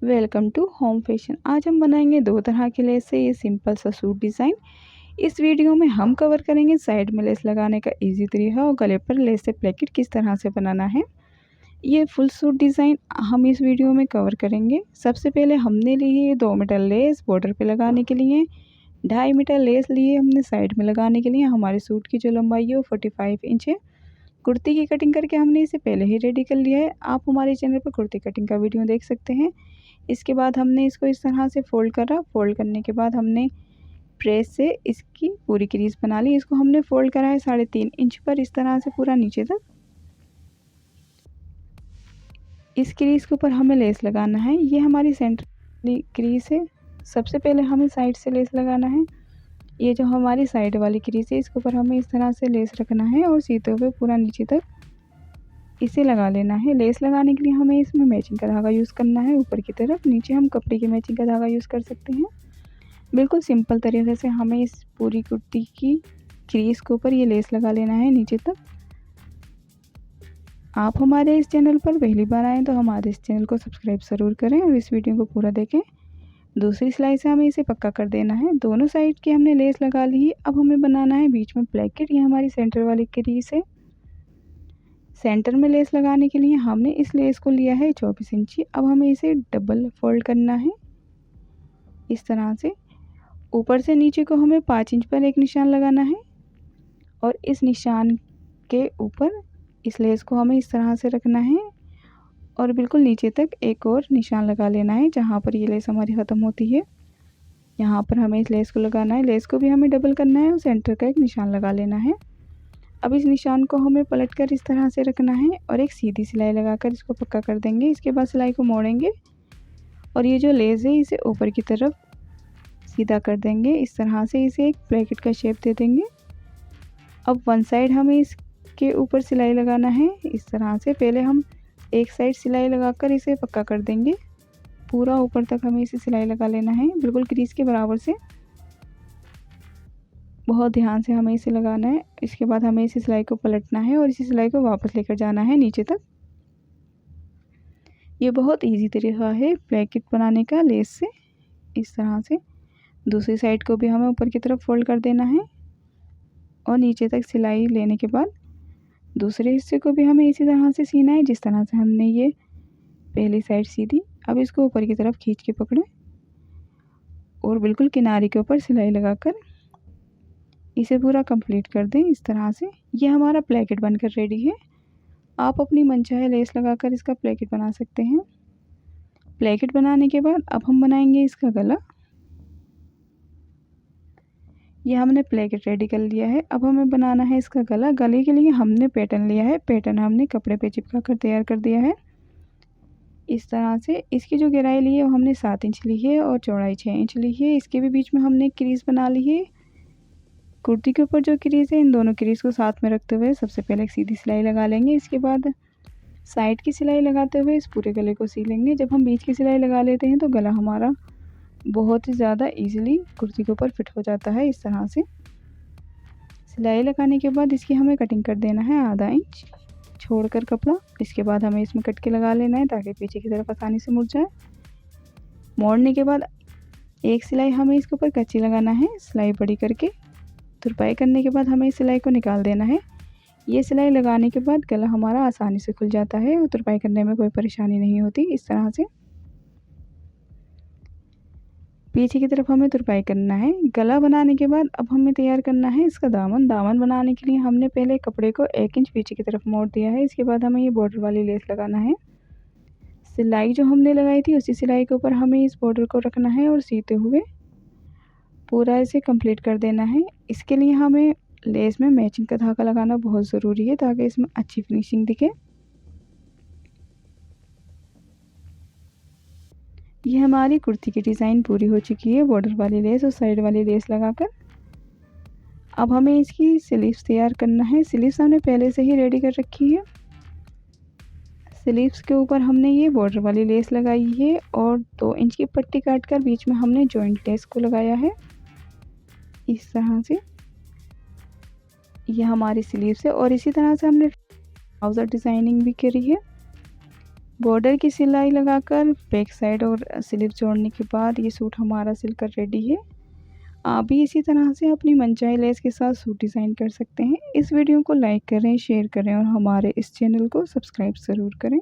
Welcome to home fashion. आज हम बनाएंगे दो तरह के लेस से ये सिंपल सा सूट डिज़ाइन। इस वीडियो में हम कवर करेंगे साइड में लेस लगाने का इजी तरीका और गले पर लेस से प्लेकेट किस तरह से बनाना है। ये फुल सूट डिज़ाइन हम इस वीडियो में कवर करेंगे। सबसे पहले हमने लिए ये 2 मीटर लेस बॉर्डर पे लगाने के लिए, 2.5 मीटर लेस लिए हमने साइड में लगाने के लिए। हमारे सूट की जो लंबाई है वो 45 इंच है। कुर्ती की कटिंग करके हमने इसे पहले ही रेडी कर लिया है। आप हमारे चैनल पर कुर्ती कटिंग का वीडियो देख सकते हैं। इसके बाद हमने इसको इस तरह से फ़ोल्ड करा। फ़ोल्ड करने के बाद हमने प्रेस से इसकी पूरी क्रीज बना ली। इसको हमने फ़ोल्ड करा है 3.5 इंच पर, इस तरह से पूरा नीचे तक। इस क्रीज के ऊपर हमें लेस लगाना है। ये हमारी सेंटर क्रीज है। सबसे पहले हमें साइड से लेस लगाना है। ये जो हमारी साइड वाली क्रीज है इसके ऊपर हमें इस तरह से लेस रखना है और सीते हुए पूरा नीचे तक इसे लगा लेना है। लेस लगाने के लिए हमें इसमें मैचिंग का धागा यूज़ करना है। ऊपर की तरफ नीचे हम कपड़े की मैचिंग का धागा यूज़ कर सकते हैं। बिल्कुल सिंपल तरीके से हमें इस पूरी कुर्ती की क्रीज के ऊपर ये लेस लगा लेना है नीचे तक। आप हमारे इस चैनल पर पहली बार आएँ तो हमारे इस चैनल को सब्सक्राइब ज़रूर करें और इस वीडियो को पूरा देखें। दूसरी सिलाई से हमें इसे पक्का कर देना है। दोनों साइड की हमने लेस लगा ली है। अब हमें बनाना है बीच में प्लेकेट। ये हमारी सेंटर वाली क्रीज है। सेंटर में लेस लगाने के लिए हमने इस लेस को लिया है 24 इंची। अब हमें इसे डबल फोल्ड करना है इस तरह से। ऊपर से नीचे को हमें 5 इंच पर एक निशान लगाना है और इस निशान के ऊपर इस लेस को हमें इस तरह से रखना है और बिल्कुल नीचे तक एक और निशान लगा लेना है। जहाँ पर ये लेस हमारी ख़त्म होती है यहाँ पर हमें इस लेस को लगाना है। लेस को भी हमें डबल करना है और सेंटर का एक निशान लगा लेना है। अब इस निशान को हमें पलटकर इस तरह से रखना है और एक सीधी सिलाई लगाकर इसको पक्का कर देंगे। इसके बाद सिलाई को मोड़ेंगे और ये जो लेस है इसे ऊपर की तरफ सीधा कर देंगे। इस तरह से इसे एक ब्रैकेट का शेप दे देंगे। अब वन साइड हमें इसके ऊपर सिलाई लगाना है इस तरह से। पहले हम एक साइड सिलाई लगाकर इसे पक्का कर देंगे। पूरा ऊपर तक हमें इसे सिलाई लगा लेना है बिल्कुल क्रीज के बराबर से। बहुत ध्यान से हमें इसे लगाना है। इसके बाद हमें इसी सिलाई को पलटना है और इसी सिलाई को वापस लेकर जाना है नीचे तक। ये बहुत इजी तरीका है ब्रैकेट बनाने का लेस से। इस तरह से दूसरी साइड को भी हमें ऊपर की तरफ फोल्ड कर देना है और नीचे तक सिलाई लेने के बाद दूसरे हिस्से को भी हमें इसी तरह से सीना है जिस तरह से हमने ये पहली साइड सी दी। अब इसको ऊपर की तरफ खींच के पकड़ें और बिल्कुल किनारे के ऊपर सिलाई लगाकर इसे पूरा कंप्लीट कर दें इस तरह से। ये हमारा प्लेकेट बनकर रेडी है। आप अपनी मनचाहे लेस लगाकर इसका प्लेकेट बना सकते हैं। प्लेकेट बनाने के बाद अब हम बनाएंगे इसका गला। ये हमने प्लेकेट रेडी कर लिया है। अब हमें बनाना है इसका गला। गले के लिए हमने पैटर्न लिया है। पैटर्न हमने कपड़े पे चिपका कर तैयार कर दिया है इस तरह से। इसकी जो गहराई ली है वो हमने 7 इंच ली है और चौड़ाई 6 इंच ली है। इसके भी बीच में हमने क्रीज बना ली है। कुर्ती के ऊपर जो क्रीज है इन दोनों क्रीज को साथ में रखते हुए सबसे पहले एक सीधी सिलाई लगा लेंगे। इसके बाद साइड की सिलाई लगाते हुए इस पूरे गले को सी लेंगे। जब हम बीच की सिलाई लगा लेते हैं तो गला हमारा बहुत ही ज़्यादा इजीली कुर्ती के ऊपर फिट हो जाता है इस तरह से। सिलाई लगाने के बाद इसकी हमें कटिंग कर देना है आधा इंच छोड़कर कपड़ा। इसके बाद हमें इसमें कट के लगा लेना है ताकि पीछे की तरफ आसानी से मुड़ जाए। मोड़ने के बाद एक सिलाई हमें इसके ऊपर कच्ची लगाना है सिलाई बड़ी करके। तुरपाई करने के बाद हमें इस सिलाई को निकाल देना है। ये सिलाई लगाने के बाद गला हमारा आसानी से खुल जाता है और तुरपाई करने में कोई परेशानी नहीं होती इस तरह से। पीछे की तरफ हमें तुरपाई करना है। गला बनाने के बाद अब हमें तैयार करना है इसका दामन। दामन बनाने के लिए हमने पहले कपड़े को 1 इंच पीछे की तरफ मोड़ दिया है। इसके बाद हमें ये बॉर्डर वाली लेस लगाना है। सिलाई जो हमने लगाई थी उसी सिलाई के ऊपर हमें इस बॉर्डर को रखना है और सीते हुए पूरा इसे कंप्लीट कर देना है। इसके लिए हमें लेस में मैचिंग का धागा लगाना बहुत ज़रूरी है ताकि इसमें अच्छी फिनिशिंग दिखे। ये हमारी कुर्ती की डिज़ाइन पूरी हो चुकी है बॉर्डर वाली लेस और साइड वाली लेस लगाकर। अब हमें इसकी स्लीव्स तैयार करना है। स्लीव्स हमने पहले से ही रेडी कर रखी है। स्लीव्स के ऊपर हमने ये बॉर्डर वाली लेस लगाई है और 2 इंच की पट्टी काटकर बीच में हमने जॉइंट लेस को लगाया है इस तरह से। यह हमारी स्लीव्स है और इसी तरह से हमने ट्राउज़र डिज़ाइनिंग भी करी है। बॉर्डर की सिलाई लगाकर बैक साइड और स्लीव जोड़ने के बाद ये सूट हमारा सिलकर रेडी है। आप भी इसी तरह से अपनी मनचाही लेस के साथ सूट डिज़ाइन कर सकते हैं। इस वीडियो को लाइक करें, शेयर करें और हमारे इस चैनल को सब्सक्राइब ज़रूर करें।